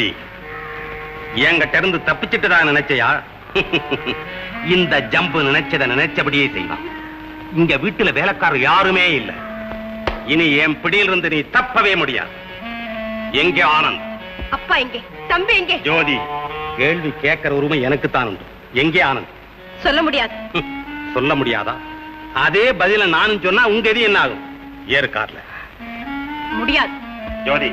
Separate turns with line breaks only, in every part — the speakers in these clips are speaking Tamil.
ஜோதி, என்கிட்ட இருந்து தப்பிச்சுட்டுதான் நினைச்சையா? இந்த ஜம்பு நினைச்சத நினைச்சபடியே செய்வான். இங்க வீட்டுல வேலைக்காரர் யாருமே இல்லை. இனி என் பிடியிலிருந்து நீ தப்பவே முடியாது. எங்கே ஆனந்த்?
அப்பா எங்கே? தம்பி எங்கே?
ஜோதி, கேள்வி கேட்கிற உரிமை எனக்குத்தான் உண்டு. எங்கே ஆனந்த்?
சொல்ல முடியாது.
சொல்ல முடியாதா? அதே பதில நானும் சொன்னா உங்க எது என்ன ஆகும்? ஏறு கார்ல.
முடியாது.
ஜோதி,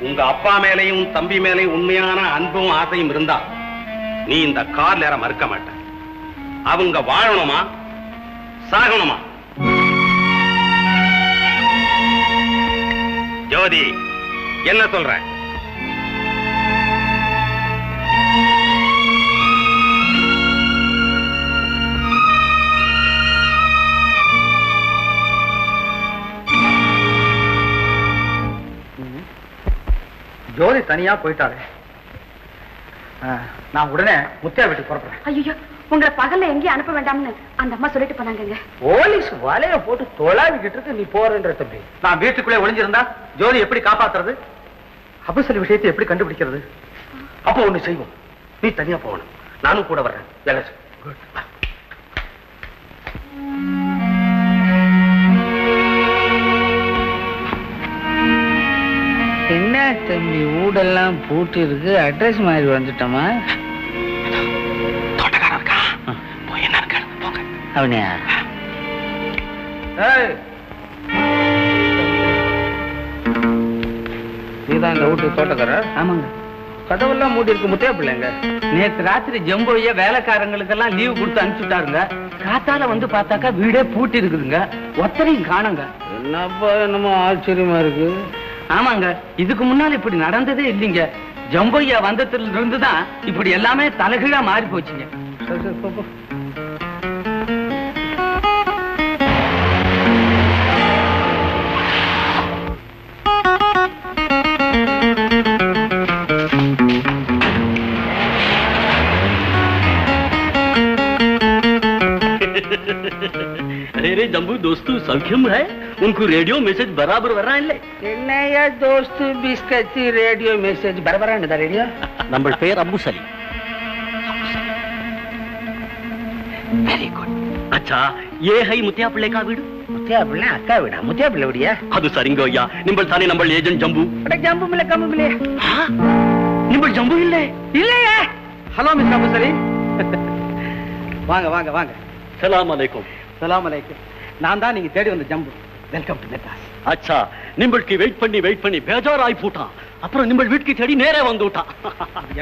உங்க அப்பா மேலையும் தம்பி மேலையும் உண்மையான அன்பும் ஆசையும் இருந்தா நீ இந்த கார்ல ஏற மறுக்க மாட்ட. அவங்க வாழணுமா சாகணுமா? ஜோதி, என்ன சொல்ற?
ஜோதி தனியா போயிட்டாரு. நான் உடனே முத்தியா வீட்டுக்கு புறப்படுறேன்.
ஐயோ, உங்களை பகல்ல எங்கேயும் அனுப்ப வேண்டாம்னு அந்த அம்மா சொல்லிட்டு போனாங்க.
போலீஸ் வலைய போட்டு தொலாவிக்கிட்டு இருக்கு, நீ போறன்ற தம்பி. நான் வீட்டுக்குள்ளே ஒளிஞ்சிருந்தா ஜோதி எப்படி காப்பாத்துறது? அபசல் விஷயத்தை எப்படி கண்டுபிடிக்கிறது? அப்போ ஒண்ணு செய்வோம், நீ தனியா போகணும், நானும் கூட வர்றேன்.
என்ன தம்பி, ஊடெல்லாம் பூட்டி இருக்கு, அட்ரஸ் மாதிரி வந்துட்டோமா? அவனியா? நீதான் இந்த வீட்டு தோட்டக்காரர்? ஆமாங்க. கதவெல்லாம் மூடி இருக்கு. முத்தையா பிள்ளைங்க நேற்று ராத்திரி ஜம்போய வேலைக்காரங்களுக்கெல்லாம் லீவு கொடுத்து அனுப்பிச்சுட்டாருங்க. காத்தால வந்து பார்த்தாக்கா வீடே பூட்டி இருக்குதுங்க, ஒத்தரையும் காணுங்க. என்னப்பா என்னமோ ஆச்சரியமா இருக்கு. ஆமாங்க, இதுக்கு முன்னால இப்படி நடந்ததே இல்லைங்க. ஜம்போய்யா வந்ததுல இருந்துதான் இப்படி எல்லாமே தலைகீழா மாறி போச்சுங்க. சரி சரி போ.
अरे जम्बू दोस्तू सौख्यम है? उनको रेडियो मैसेज बराबर वर रहा है?
என்னையா दोस्त बिस्कट रेडियो मैसेज बराबर है ना रेडियो?
नंबर पेर अब्बू सली. Very good. अच्छा, ये है मुतिया पिल्ले का वीड?
मुतिया पिल्ले अक्का वीडा? मुतिया पिल्ले वीडिया?
ಅದು ಸರಿಂಗೋಯ್ಯ. ನಿಂಬಲ್ ತಾನೇ ನಂಬಲ್ ಏಜೆಂಟ್ ಜಂಬು.
ಅಡೆ ಜಂಬು ಮಿಲೆ ಕಮ್ಮು ಮಿಲೆ.
ಹಾ? ನಿಂಬಲ್ ಜಂಬು ಇಲ್ಲೇ?
இல்லையா?
Hello mister Abusali. வாங்க வாங்க வாங்க.
சலாம் அலைக்கும்.
சலாம் அலைக்கும். நான் தான் நீங்க தேடி வந்த ஜம்பு. Welcome to Madras.
அச்சா, நிம்பளுக்கு வெயிட் பண்ணி பேஜாராய் போட்டான். அப்புறம் நிம்பள் வீட்டுக்கு தேடி நேரே வந்து விட்டான்.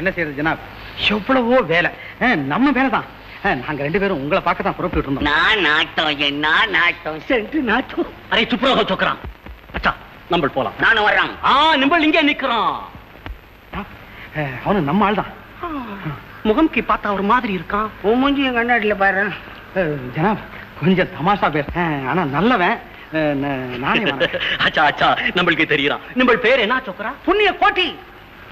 என்ன செய்யறது ஜனாப், எவ்வளவோ வேலை. நம்ம வேலை தான். நாங்க ரெண்டு பேரும் உங்களை பார்க்க தான் புறப்பட்டு இருந்தோம்.
நான் நாட்டம் என்ன நாட்டம் சென்று நாட்டம்.
அரே சுப்ரா சொக்கறான். அச்சா, நம்பள் போலாம்.
நானும் வர்றேன்.
நிம்பள் இங்கே நிக்கிறான்.
அவனு நம்ம ஆள் தான்.
முகம்க்கு பார்த்தா ஒரு மாதிரி இருக்கான்.
உன் மூஞ்சி என் கண்ணாடியில பாரு.
ஜனாப், கொஞ்சம் தமாஷா பேர், ஆனா நல்லவன். நானே
அச்சா அச்சா, நம்மளுக்கு தெரியுறான். நிம்பள் பேர் என்ன சொக்கரா?
புண்ணிய கோட்டி.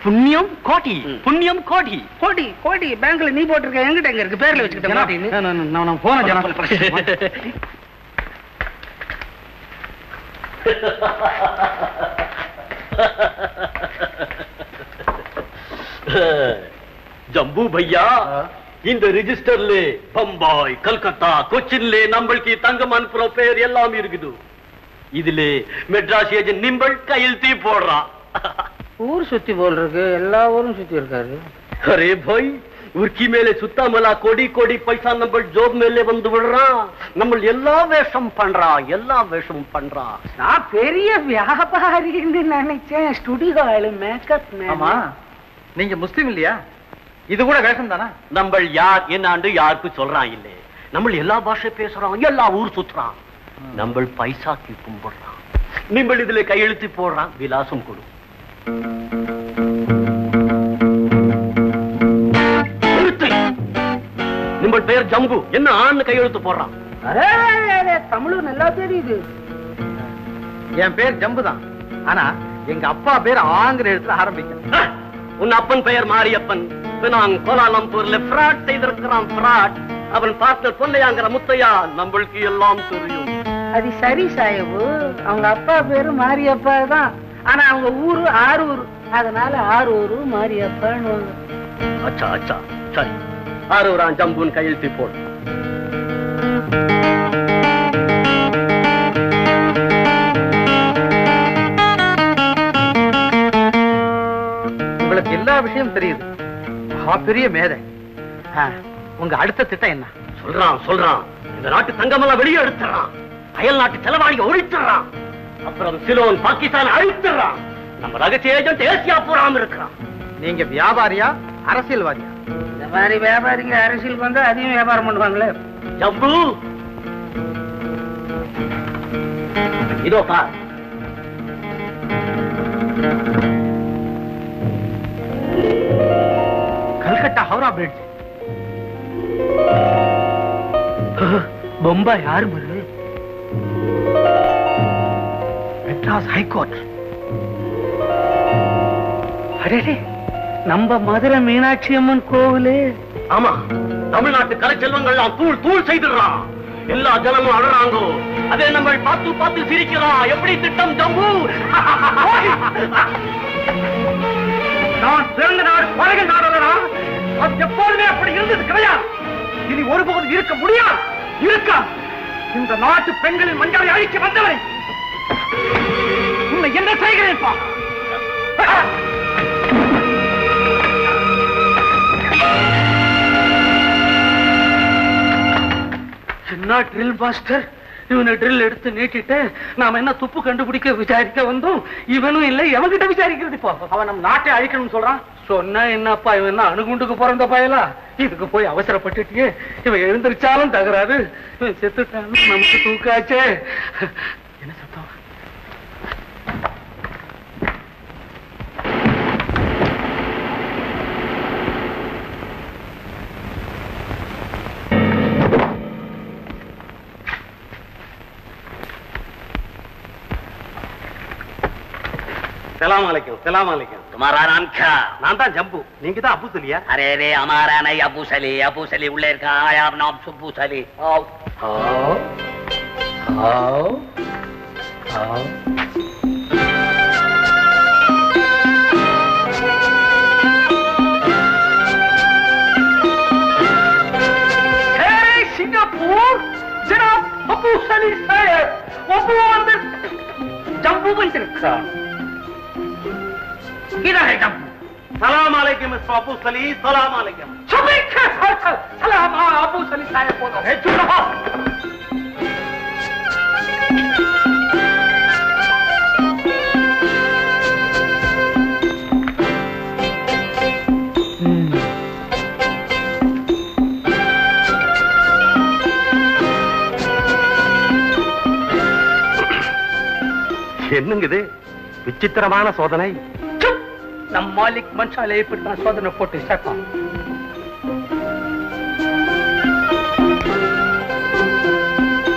புண்ணியம் கோட்டி. புண்ணியம் கோட்டி.
கோட்டி கோட்டி பேங்க்ல நீ போட்டிருக்க, எங்கிட்ட எங்க இருக்கு? பேர்ல வச்சுக்கிட்டேன்.
நான் போனேன் ஜனாப்.
ஜம்பு பையா, இந்த ரிஜிஸ்டர்ல பம்பாய், கல்கத்தா, கொச்சின்ல நம்மளுக்கு தங்கம் அனுப்புற பேர் எல்லாம் இருக்குது. இதுல மெட்ராஸ் ஏஜென்ட் நிம்பள் கையெழுத்தி போடுறான்.
ஊர் சுத்தி போல் இருக்கு, எல்லா ஊரும் சுத்தி இருக்காரு.
அரே பாய், உர்க்கி மேலே சுத்தாமலா கோடி கோடி பைசா நம்ம ஜோப் மேலே வந்து விடுறான். நம்ம எல்லா வேஷம் பண்றான்.
நான் பெரிய வியாபாரின்னு நினைச்சேன். ஸ்டுடியோ ஆளு, மேக்கப் மேன்.
ஆமா, நீங்க முஸ்லீம் இல்லையா? இது கூட வேஷம் தானா?
நம்ம யார் என்னாண்டு யாருக்கு சொல்றான் இல்ல. நம்ம எல்லா பாஷை பேசுறான், எல்லா ஊர் சுத்துறான். நம்ம பைசாக்கு கும்பிடுறான். நம்ம இதுல கையெழுத்து போடுறான். விலாசம் கொடு. நம்ம பேர் ஜம்பு, என்ன ஆண் கையெழுத்து போடுறான்.
தமிழ் நல்லா தெரியுது.
என் பேர் ஜம்பு தான், ஆனா எங்க அப்பா பேர் ஆங்கிற எழுத்துல ஆரம்பிக்க.
உன் அப்பன் பெயர் மாரியப்பன். கோலாலம்பூர்ல பிராட் செய்திருக்கிறான். பிராட் அவன் பார்ட்னர் பொல்லையாங்கிற முத்தையா. நம்மளுக்கு எல்லாம் தெரியும்.
அது சரி சாஹிபு, அவங்க அப்பா பேரு மாரியப்பா தான், ஆனா அவங்க ஊரு ஆரூர். அதனால ஆரூரு மாரியப்பன்.
அச்சா அச்சா சரி, ஆரூரான் ஜம்புன் கையெழுத்து போடு.
உங்களுக்கு எல்லா விஷயம் தெரியுது, பெரிய மேதை. உங்க அடுத்த திட்டம் என்ன?
சொல்றான். இந்த நாட்டு தங்கமெல்லாம் வெளியே எடுத்துறான், அயல் நாட்டு செலவாளியை ஒழித்துறான், அப்புறம் சிலோன் பாகிஸ்தான் அழித்துறான், நம்ம ரகசிய ஏஜென்ட் ஏசியா பூராம இருக்கிறான்.
நீங்க வியாபாரியா அரசியல்வாதியா?
இந்த மாதிரி வியாபாரிங்க அரசியலுக்கு வந்தா அதையும் வியாபாரம் பண்ணுவாங்களே.
ஜம்பு இதோ பார்.
Calcutta Howrah bridge, Bombay harbour, Madras high court.
அடே, நம்ம மதுரை மீனாட்சி அம்மன் கோவிலு.
ஆமா, தமிழ்நாட்டு கலை செல்வங்கள்லாம் தூள் தூள் செய்துடுறான். எல்லா ஜனமும் அழறாங்க, அதே நம்ம பார்த்து பார்த்து சிரிக்கிறோம். எப்படி திட்டம் ஜம்பு?
நான் பிறந்த நாடு பழக நாடா, அது எப்போதுமே அப்படி இருந்தது கிடையாது. இனி ஒருபோதும் இருக்க முடியாது. இருக்கா இந்த நாட்டு பெண்களின் மஞ்சளை அழிக்க வந்தவரை உன்னை என்ன செய்கிறேன்?
என்ன ட்ரில் மாஸ்டர், இவனை ட்ரில் எடுத்து நீட்டிட்டு நாம என்ன துப்பு கண்டுபிடிக்க விசாரிக்க வந்தோம். இவனும் இல்லை, எவன்கிட்ட விசாரிக்கிறது? இப்போ
அவன் நம் நாட்டை அழிக்கணும்னு சொல்றான்.
சொன்னா என்னப்பா, இவன் என்ன அணுகுண்டுக்கு பிறந்த பயலா? இதுக்கு போய் அவசரப்பட்டுட்டியே. இவன் எழுந்திருச்சாலும் தகராறு, இவன் செத்துட்டாலும் நமக்கு தூக்காச்சே. என்ன சத்தம்?
சலாம் அலைக்கும். சலாம் அலைக்கும்.
तुम्हारा नाम क्या?
நான் தான் ஜம்பு, நீங்க தான் அபு சலியா?
अरे रे हमारा नहीं अबू सली उल्ले का आया नाम सुब्बू सली. आओ आओ आओ.
சிங்கப்பூர் ஜனாப் அபு சலி சாஹிப், அபு வந்து ஜம்பு வந்திருக்கான். किधर है जम्बू?
सलाम अलैकुम मिस्टर अबू सली. सलाम अलैकुम.
सलाम अबू सली साहब बोलो. चुप रहो.
என்னங்க இது விசித்திரமான சோதனை?
நம் மாலிக் மன்சாலை இப்படித்தான் சோதனை போட்டு சேர்ப்பான்.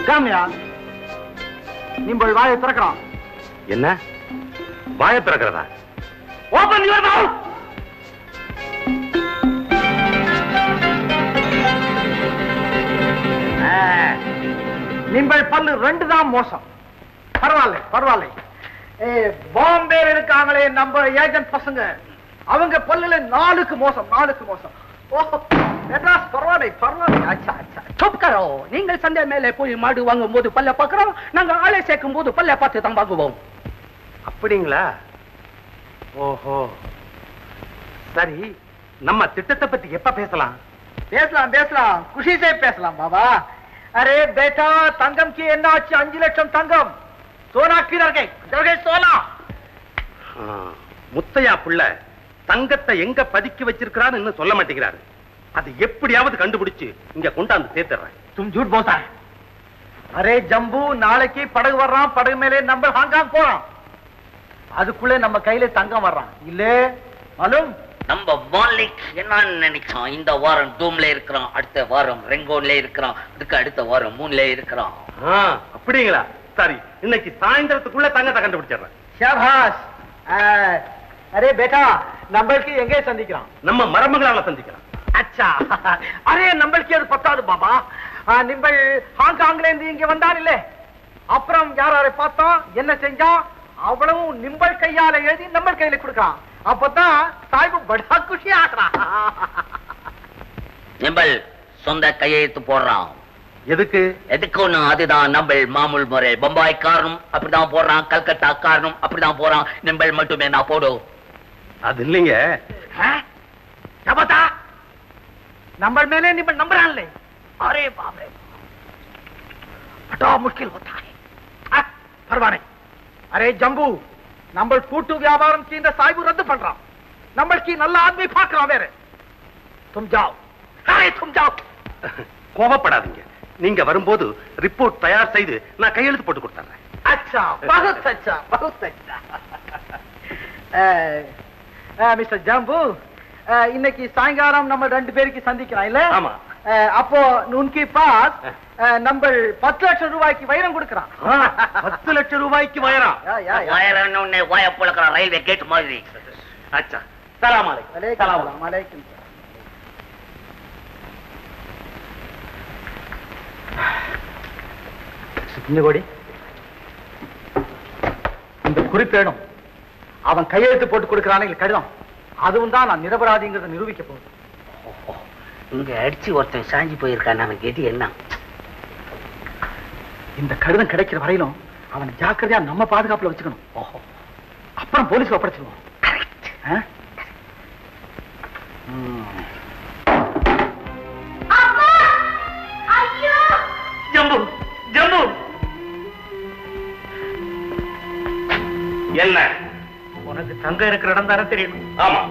காமியா, நீங்கள் வாயை திறக்கிறான்.
என்ன வாயை திறக்கிறதா?
Open your mouth. நீங்கள் பல்லு ரெண்டு தான் மோசம். பரவாயில்லை. பாம்பேல இருக்காங்களே நம்ம ஏஜென்ட் பசங்க, அவங்க பல்லுல 4க்கு மோசம். மெட்ராஸ் பரவாயில்லை.
அச்சா சப் கரோ. நீங்கள் சண்டே மேலே போய் மாடு வாங்கும் போது பல்ல பாக்குறோம், நாங்க ஆளை சேர்க்கும் போது பல்ல பார்த்து தான் வாங்குவோம்.
அப்படிங்களா? ஓஹோ, சரி. நம்ம திட்டத்தை பத்தி எப்ப பேசலாம்?
பேசலாம். குஷி சே பேசலாம் பாபா. அரே பேட்டா, தங்கம் கி என்ன ஆச்சு? 5 லட்சம் தங்கம். சோனா கீழே சோனா.
முத்தையா புள்ள தங்கத்தை எங்க பதுக்கி வச்சிருக்கிறான்னு இன்னும் சொல்ல மாட்டேங்கிறாரு. அது எப்படியாவது கண்டுபிடிச்சு இங்க கொண்டாந்து சேர்த்துறேன்.
तुम झूठ बोलता है. அரே ஜம்பு, நாளைக்கு படகு வர்றான். படகு மேலே நம்ம ஹாங்காங் போறோம். அதுக்குள்ளே நம்ம கையில தங்கம் வர்றான். இல்ல மாலூம்?
நம்ம மாலிக் என்ன நினைச்சான்? இந்த வாரம் டூம்ல இருக்கிறான், அடுத்த வாரம் ரெங்கோன்ல இருக்கிறான், அதுக்கு அடுத்த வாரம் மூன்ல இருக்கிறான்.
அப்படிங்களா? சரி, இன்னைக்கு சாயந்தரத்துக்குள்ள தங்கத்தை கண்டுபிடிச்சிடுறேன்.
ஷாபாஷ். அரே பேட்டா, நம்மளுக்கு எங்கே சந்திக்கிறான்?
நம்ம மரமங்களால சந்திக்கலாம்.
அச்சா, அரே நம்மளுக்கு அது பத்தாது பாபா. நிம்பள் ஹாங்காங்ல இருந்து இங்க வந்தான் இல்ல, அப்புறம் யாரை பார்த்தோம், என்ன செஞ்சான், அவ்வளவு நிம்பள் கையால எழுதி நம்ம கையில கொடுக்கான். அப்பதான் சாஹிப் படா குஷி ஆகுறான்.
நிம்பல் சொந்த கையெழுத்து போடுறான்.
எதுக்கு?
எதுக்குன்னு அதுதான் நம்ம மாமூல் முறை. பம்பாய் காரணம் அப்படிதான் போடுறான், கல்கத்தா காரணம் அப்படிதான் போறான். நிம்பல் மட்டுமே நான் போடும்.
அது இல்லைங்க.
नंबर मेले निम्बल नंबर आन ले. अरे बाप रे, बड़ा मुश्किल होता है. परवाह नहीं. अरे जम्बू, नंबर फूटू व्यापारम की साहिब रद्द पड़ रहा. नंबर की नल्ला आदमी फाक रहा मेरे. तुम जाओ. अरे तुम जाओ.
கோபப்படாதீங்க. நீங்க வரும்போது ரிப்போர்ட் தயார் செய்து நான் கையெழுத்து போட்டு கொடுத்துறேன்.
अच्छा, बहुत अच्छा, बहुत अच्छा. மிஸ்டர் ஜம்பு, இன்னைக்கு சாயங்காலம் நம்ம 2 பேருக்கு சந்திக்கிறோம் இல்ல?
ஆமா.
அப்போ உன்கி பாஸ் நம்ம 10 லட்சம் ரூபாய்க்கு வைரம் கொடுக்கறான்.
10 லட்சம் ரூபாய்க்கு வைரம்?
வயரன்னு வாய புழக்கிற ரயில்வே கேட் மாதிரி.
அச்சா, சலாம் அலைக்கும்.
சலாம் அலைக்கும். கோடி, இந்த குறிப்பேடும் அவன் கையெழுத்து போட்டு கொடுக்கறானே கடிதம், அதுவும் தான் நான் நிரபராதிங்கிறத நிரூபிக்க போகுது.
இங்க அடிச்சு ஒருத்தன் சாஞ்சி போயிருக்கான். அவன் கெதி என்ன?
இந்த கடிதம் கிடைக்கிற வரையிலும் அவன் ஜாக்கிரதையா நம்ம பாதுகாப்புல வச்சுக்கணும். ஓஹோ, அப்புறம் போலீஸ்ல ஒப்படைச்சிருவோம்.
ஜம்பு, ஜம்பு, என்ன?
உனக்கு தங்கம் இருக்கிற இடம் தானே தெரியும்.
ஆமா.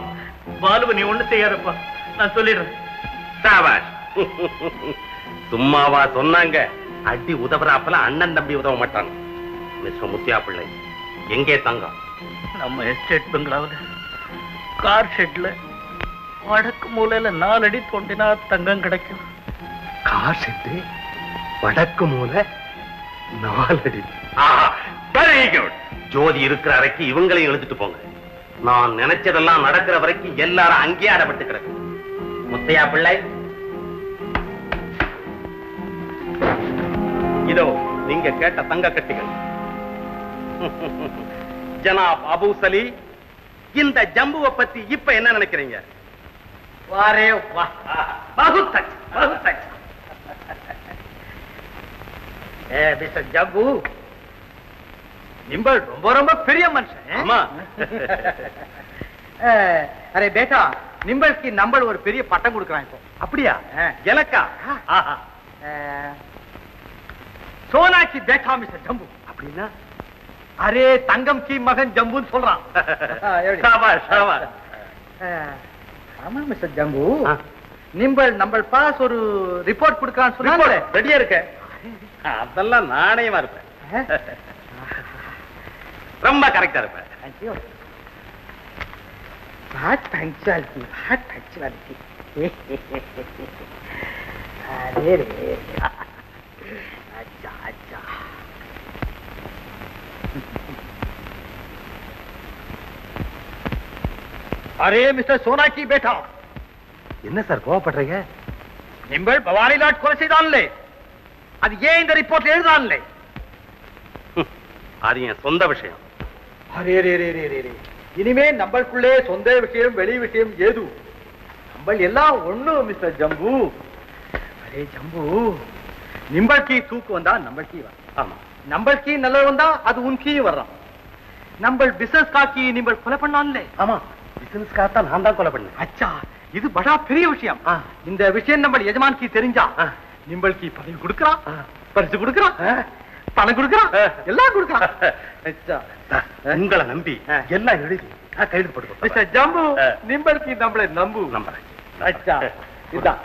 பாலுவ நீ ஒண்ணு செய்யாதப்பா, நான் சொல்லிடுறேன்.
சாபாஷ். சும்மாவா சொன்னாங்க? அடி உதவுறாப்பல அண்ணன் தம்பி உதவ மாட்டாங்க. மிஸ்டர் முத்தியா பிள்ளை, எங்கே தங்கம்?
நம்ம எஸ்டேட் பெங்களாவில் கார் ஷெட்ல வடக்கு மூலையில 4 அடி தோண்டினா தங்கம் கிடைக்கும்.
கார் ஷெட்டு, வடக்கு மூலை, 4 அடி. Very good. ஜோதி இருக்கிற அறைக்கு இவங்களையும் எழுதிட்டு போங்க. நான் நினைச்சதெல்லாம் நடக்கிற வரைக்கும் எல்லாரும் அங்கேயே அடப்பட்டு கிடக்கு. முத்தையா பிள்ளை, இதோ நீங்க கேட்ட தங்க கட்டிகள். ஜனாப் அபு சலி, இந்த ஜம்புவை பத்தி இப்ப என்ன நினைக்கிறீங்க?
வாரே வா, बहुत अच्छा, बहुत अच्छा. மிஸ்டர் ஜம்பு, நிம்பல் ரொம்ப ரொம்ப பெரிய மனுஷன்.
ஆமா.
அரே பேட்டா, நிம்பல்க்கு நம்பல் ஒரு பெரிய பட்டம் கொடுக்கறான் இப்போ.
அப்படியா? எனக்கா?
சோனா கி பேட்டா மிஸ்டர் ஜம்பு.
அப்படின்னா?
அரே தங்கம் கி மகன் ஜம்புன்னு சொல்றான்.
சாபாஷ், சாபாஷ்.
ஆமா மிஸ்டர் ஜம்பு, நிம்பல் நம்ம பாஸ் ஒரு ரிப்போர்ட் கொடுக்கறான்னு சொன்னாங்களே,
ரெடியா இருக்க? அதெல்லாம் நாணயமா இருப்பேன். ரொம்ப கரெக்டா இருப்பேன்.
अरे रे, अच्छा अच्छा. अरे मिस्टर सोना की बेटा,
என்ன சார் கோவப்படுறீங்க?
நிம்பல் பவானி லாட் கொலை செய்தான்லே, அது ஏன் இந்த ரிப்போர்ட் எழுதான்லே?
அது என் சொந்த விஷயம்.
அரே ரே ரே ரே ரே, இனிமே நம்மளுக்குள்ளே சொந்த விஷயம் வெளி விஷயம் ஏது? நம்ம எல்லாம் ஒண்ணு மிஸ்டர் ஜம்பு. அரே ஜம்பு, நிம்பல்கி தூக்கு வந்தா நம்மளுக்கு வரும்.
ஆமா.
நம்மளுக்கு நல்லது வந்தா அது உனக்கு வர்றான். நம்ம பிசினஸ் காக்கி நிம்பல் கொலை பண்ணான்லே.
ஆமா, பிசினஸ் காத்தான் நான் தான் கொலை பண்ணேன்.
அச்சா, இது படா பெரிய விஷயம். இந்த விஷயம் நம்ம எஜமான்கி தெரிஞ்சா நிம்பல்கி பதவி கொடுக்கறான், பரிசு கொடுக்கறான், பணம் கொடுக்கறான், எல்லாம் கொடுக்கறான். அச்சா,
உங்களை நம்பி எல்லாம் எழுதி கைது போட்டு
மிஸ்டர் ஜம்பு, நிம்பல்கி நம்மளை நம்பு.
நம்புறேன்.
அச்சா, இதான்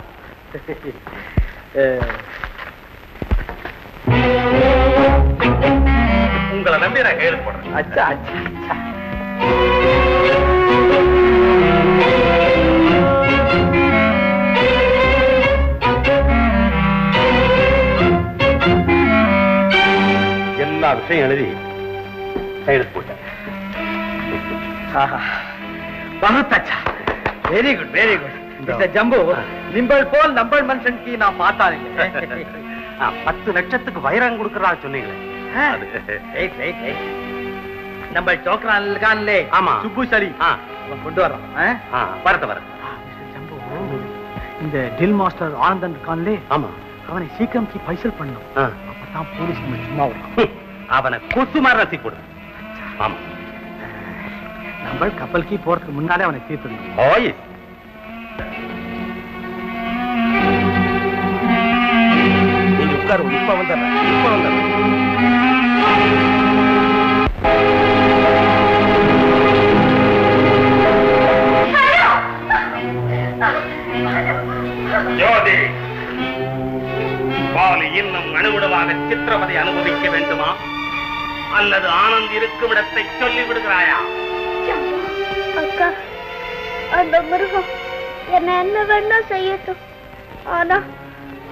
உங்களை நம்பி நான் கைது போடுறேன்.
அச்சா அச்சா அச்சா.
எல்லா விஷயம் எழுதி கையெழுத்து போட்டேன்.
बहुत अच्छा, very good, very good. Mister Jambu, நிம்பல் போல் நம்பல் மனுஷனுக்கு நான் பார்த்தாருங்க.
10 லட்சத்துக்கு வைரம் கொடுக்கறா சொன்னீங்களே.
நம்ம சோக்ரான் இருக்கான்லே,
ஆமா,
சுப்பு சரி, கொண்டு வர்றான்.
வரத வர.
ஜம்பு, இந்த டில் மாஸ்டர் ஆனந்தன் இருக்கான்லே,
ஆமா,
அவனை சீக்கிரம் பைசல் பண்ணும். அப்பதான் போலீஸ் சும்மா வரும்.
அவனை கொசு மாதிரி ரசி போடு. ஆமா,
நம்ம கப்பலுக்கு போறதுக்கு முன்னாலே அவனை தீர்த்துடணும்.
ஓய், நீங்க உட்காரு. இப்ப வந்துடுறேன், இப்ப வந்துடுறேன். ஜோதி, பாலு இன்னும் அணுவிடமாக சித்திரவதை அனுபவிக்க வேண்டுமா அல்லது ஆனந்த் இருக்கும் இடத்தை சொல்லி விடுகிறாயா?
அக்கா, அந்த மிருகம் என்ன வேணா செய்யட்டும், ஆனா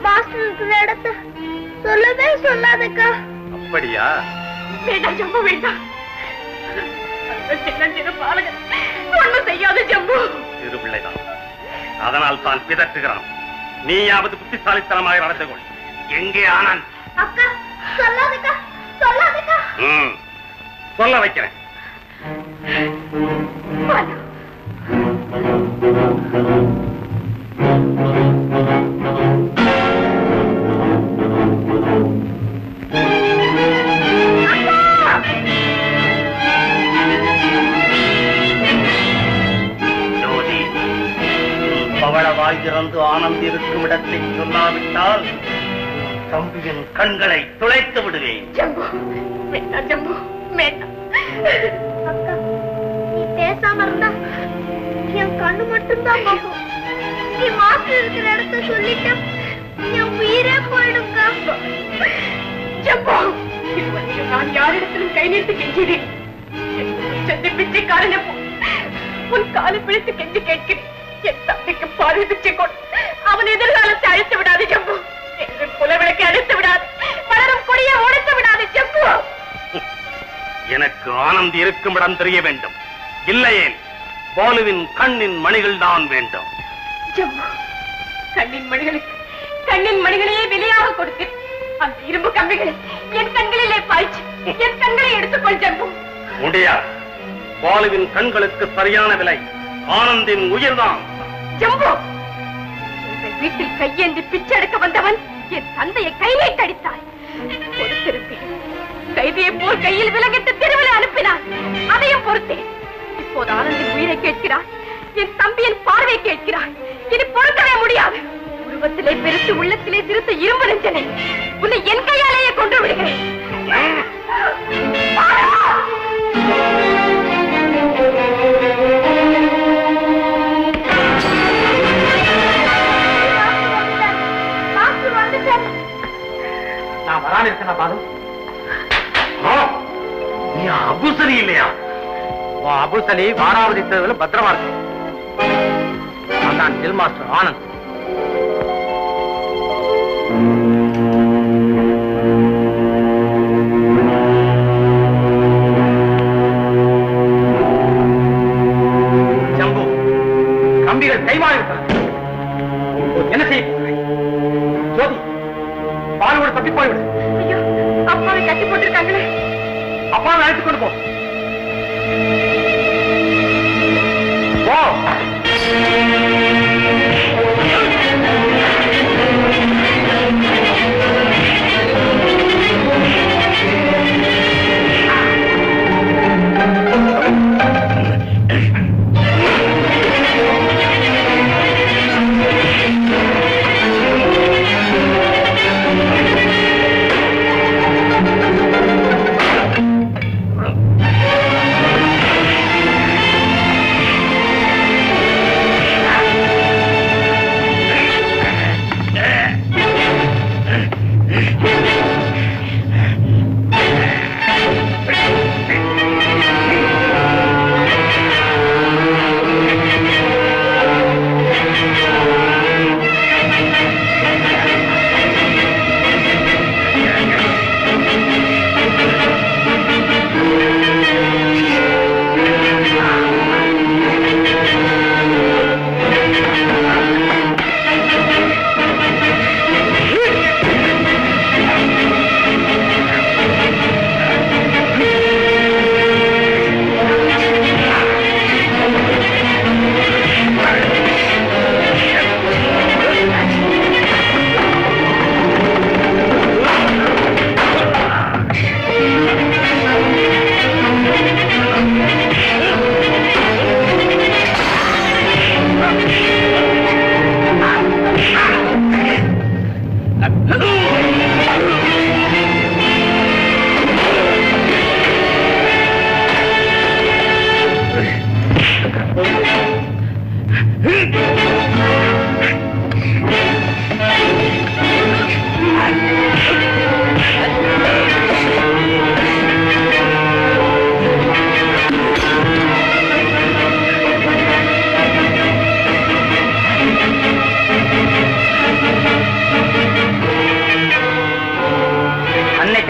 மாஸ்டர் இருக்கிற இடத்த சொல்லவே சொல்லாதக்கா.
அப்படியா?
வேண்டாம் ஜம்பு, வேண்டாம். சின்ன பாலகன் ஒண்ணும் செய்யாத ஜம்பு.
சிறு பிள்ளைதான், அதனால் தான் பிதற்றுகிறான். நீயாவது புத்திசாலித்தனமாக நடந்து கொள். எங்கே ஆனந்த்?
அக்கா, சொல்லாதக்கா, சொல்லாதக்கா.
சொல்ல வைக்கிறேன். ஜோதி, பவளவாய் திறந்து ஆனந்த் இருக்கும் இடத்தை சொல்லாவிட்டால் தம்பியின் கண்களை துளைத்து விடுவேன்.
ஜம்பு, வேண்டாம் ஜம்பு, வேண்டாம்.
அக்கா, நீ பேசாம இருந்தா என் கண்ணு மட்டும்தான் போகும். நீ மாஸ்டர் இருக்கிற இடத்த சொல்லிட்ட என் உயிரே போயிடுக்கா.
ஜம்பு, இதுவரைக்கும் நான் யாரிடத்திலும் கை நீட்டு கெஞ்சினேன். சென்று பிச்சைக்காரனை உன் காலை பிடித்து கெஞ்சி கேட்கிறேன். என் தம்பிக்கு பார்வை பிச்சை கொடு. அவன் எதிர்காலத்தை அழித்து விடாது ஜம்பு. எங்கள் குலவிளக்கை அழித்து விடாது. வளரும் கொடியை உடைத்து விடாது ஜம்பு.
எனக்கு ஆனந்த் இருக்கும் இடம் தெரிய வேண்டும். இல்லையே பாலுவின் கண்ணின் மணிகள் தான் வேண்டும்.
ஜம்பு, கண்ணின் மணிகளுக்கு கண்ணின் மணிகளையே விலையாக கொடுத்தேன். அந்த இரும்பு கம்பிகளை என் கண்களிலே பாய்ச்சி என் கண்களை எடுத்துக்கொள் ஜம்பு.
முடியாது. பாலுவின் கண்களுக்கு சரியான விலை ஆனந்தின் உயிர்தான்.
ஜம்பு, எங்கள் வீட்டில் கையேந்தி பிச்சை எடுக்க வந்தவன் என் தந்தையை கை நீட்டு அடித்தார். பொறுத்திருந்தேன். கைதியை போல் கையில் விலகிட்டு தெருவில் அனுப்பினார். அதையும் பொறுத்தேன். இப்போது ஆனந்தின் உயிரை கேட்கிறார். என் தம்பியின் பார்வை கேட்கிறார். இனி பொறுக்கவே முடியாது. உருவத்திலே பெருத்து உள்ளத்திலே சிறுத்த இரும்பு நெஞ்சனை உன்னை என் கையாலேயே கொண்டு விடுகிறேன்.
நான் வராம இருக்கேன் பாரு.
நீ அபுசரி இல்லையா?
அபுசலி வாராவதி தேர்வில் பத்திரமா இருக்கு. நான் டில் மாஸ்டர் ஆனந்த். ஜம்பு, கம்பிகள் கைமாறி விட்டன. என்ன செய்ய போகிறேன்? ஜோதி, பாலோடு தப்பி போய்விடு.
ஐயோ, அப்பாவை கட்டி போட்டிருக்காங்களே.
அப்பாவை அழைத்துக் கொண்டு போ.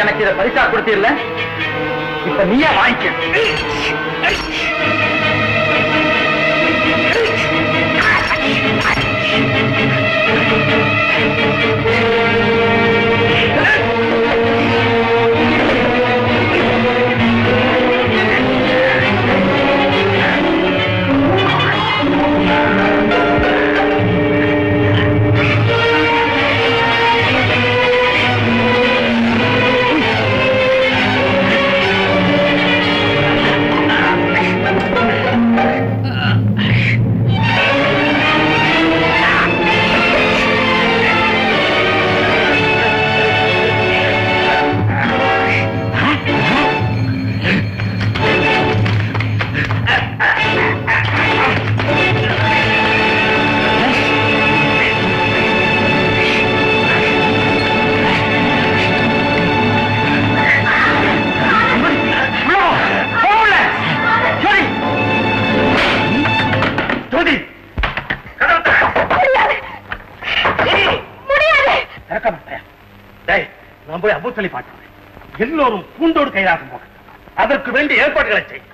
அன்னைக்கு எனக்கு இதை பரிசா கொடுத்தீர்ல, இப்ப நீயே வாங்கிக்க. நான் போய் அபு சொல்லி பாட்டுறேன். எல்லோரும் பூண்டோடு கைதாகும் போக அதற்கு வேண்டிய ஏற்பாடுகளை செய்.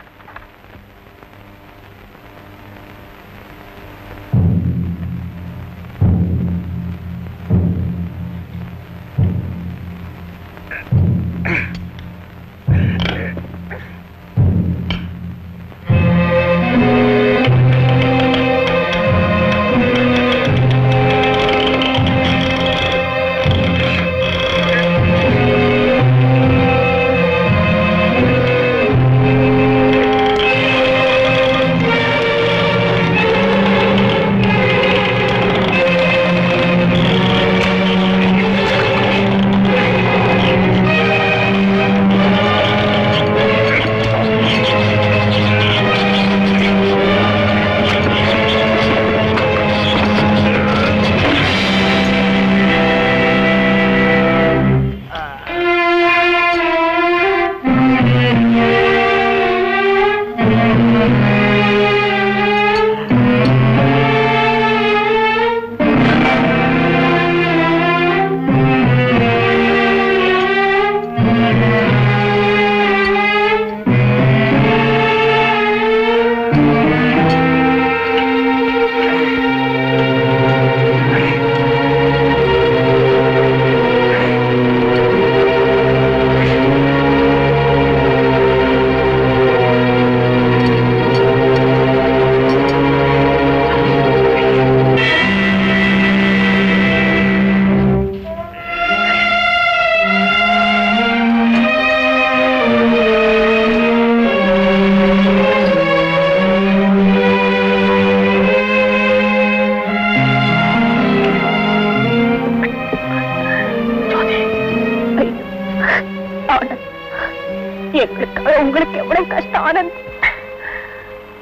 உங்களுக்கு எவ்வளவு கஷ்டம் ஆனந்த்.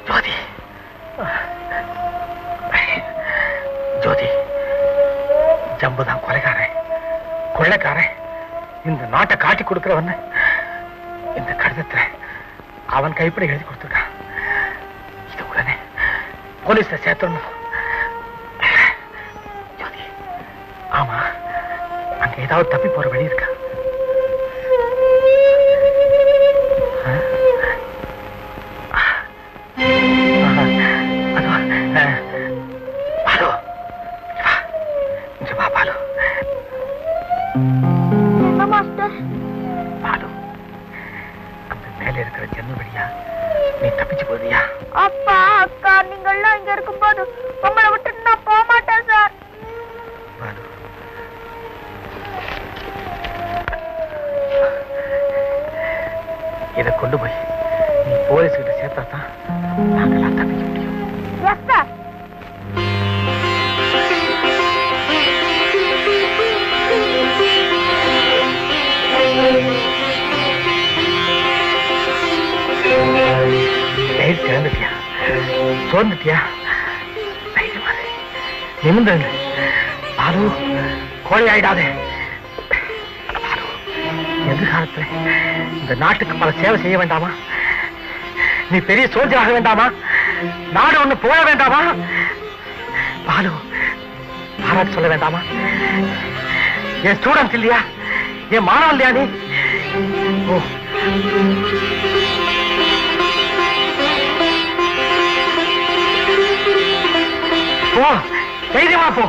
ஜோதி, ஜோதி, ஜம்புதான் கொலைகாரன், கொள்ளைக்காரன், இந்த நாட்டை காட்டி கொடுக்கிறவன். இந்த கடிதத்துல அவன் கைப்பட எழுதி கொடுத்துருக்கான். இது உடனே போலீஸ்ல சேர்த்தணும். ஜோதி, ஆமா, அங்க ஏதாவது தப்பி போற வழி இருக்கா?
அப்பா அக்கா நீங்க எல்லாம் இங்க இருக்கும் போது உங்களை விட்டு நான் போக மாட்டேன் சார்.
இதை கொண்டு போய் நீ போலீஸ் கிட்ட சேர்த்தாதான் நாங்கெல்லாம் தப்பிக்க முடியும்.
Yes sir.
திறந்துட்டியா? சோர்ந்துட்டியா? நிமிர்ந்து பாலு, கோழை ஆயிடாதே. எதிர்காலத்துல இந்த நாட்டுக்கு பல சேவை செய்ய வேண்டாமா? நீ பெரிய சோல்ஜர் ஆக வேண்டாமா? நாடு ஒண்ணு போக வேண்டாமா? பாலு, பாராட்டு சொல்ல வேண்டாமா? என் ஸ்டூடெண்ட்ஸ் இல்லையா? என் மாணவன் இல்லையா? நீ ஓ போ, தைரியமா போ.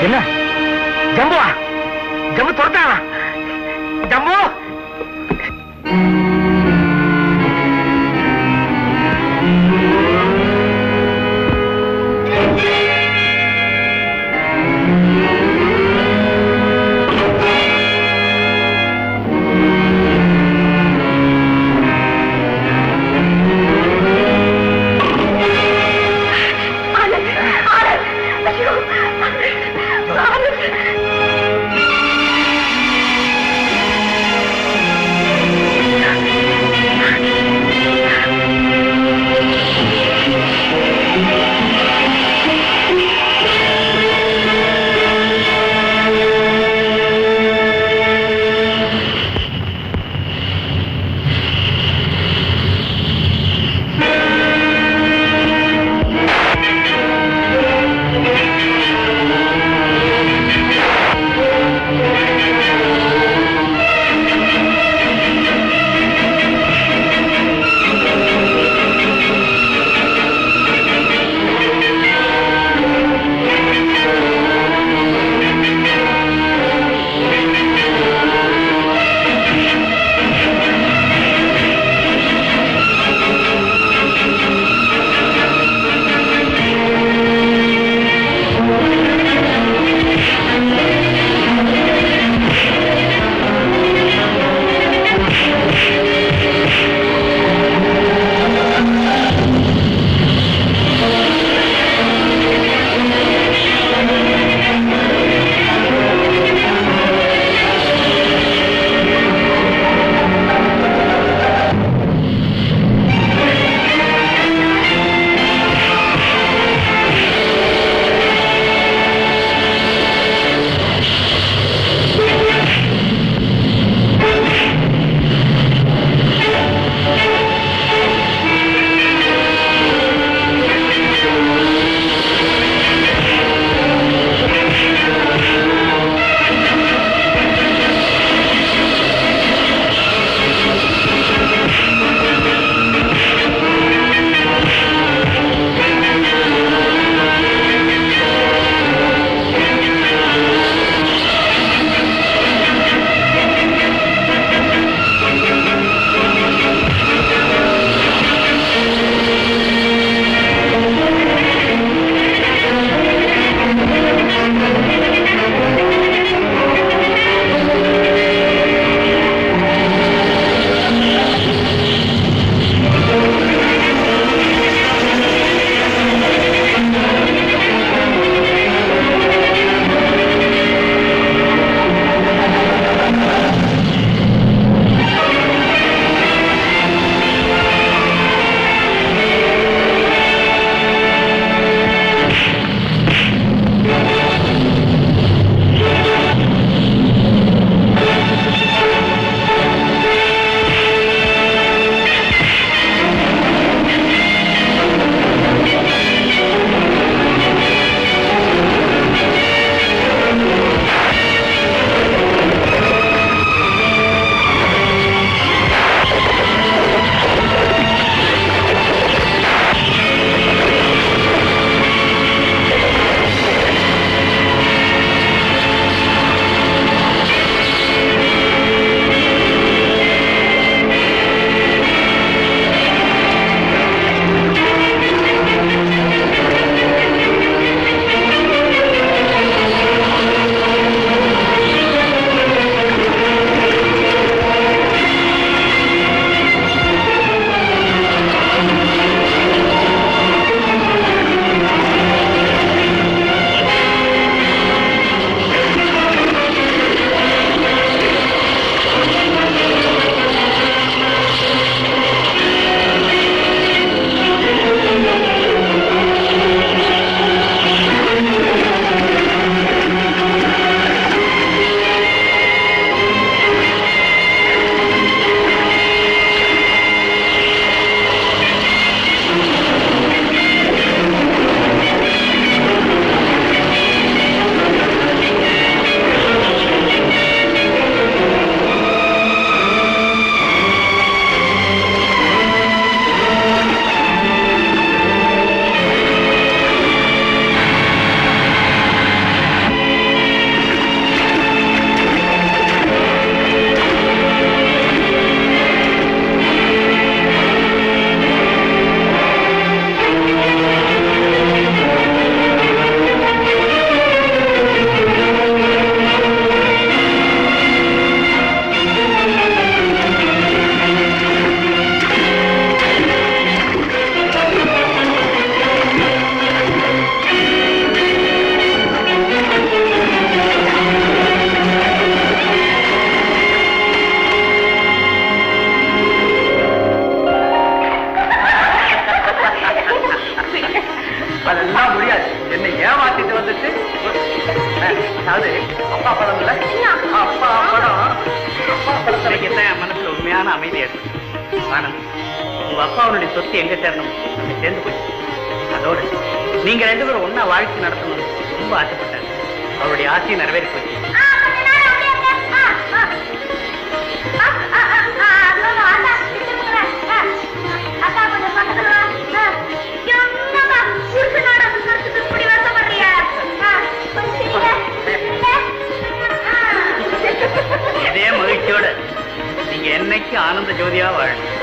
என்ன ஜம்புவா? ஜம்பு
தான் என் மனசுல உண்மையான அமைதி ஏற்பட்டு. ஆனந்த், உங்க அப்பா அவனுடைய சொத்து எங்க சேரணும் அங்க சேர்ந்து போச்சு. அதோட நீங்க 2 பேரும் ஒன்னா வாழ்க்கை நடத்தணும் ரொம்ப ஆசைப்பட்டாங்க. அவருடைய ஆசையை நிறைவேறி போச்சு. இதே மகிழ்ச்சியோட நீங்க என்னைக்கு ஆனந்த ஜோதியா வாழணும்.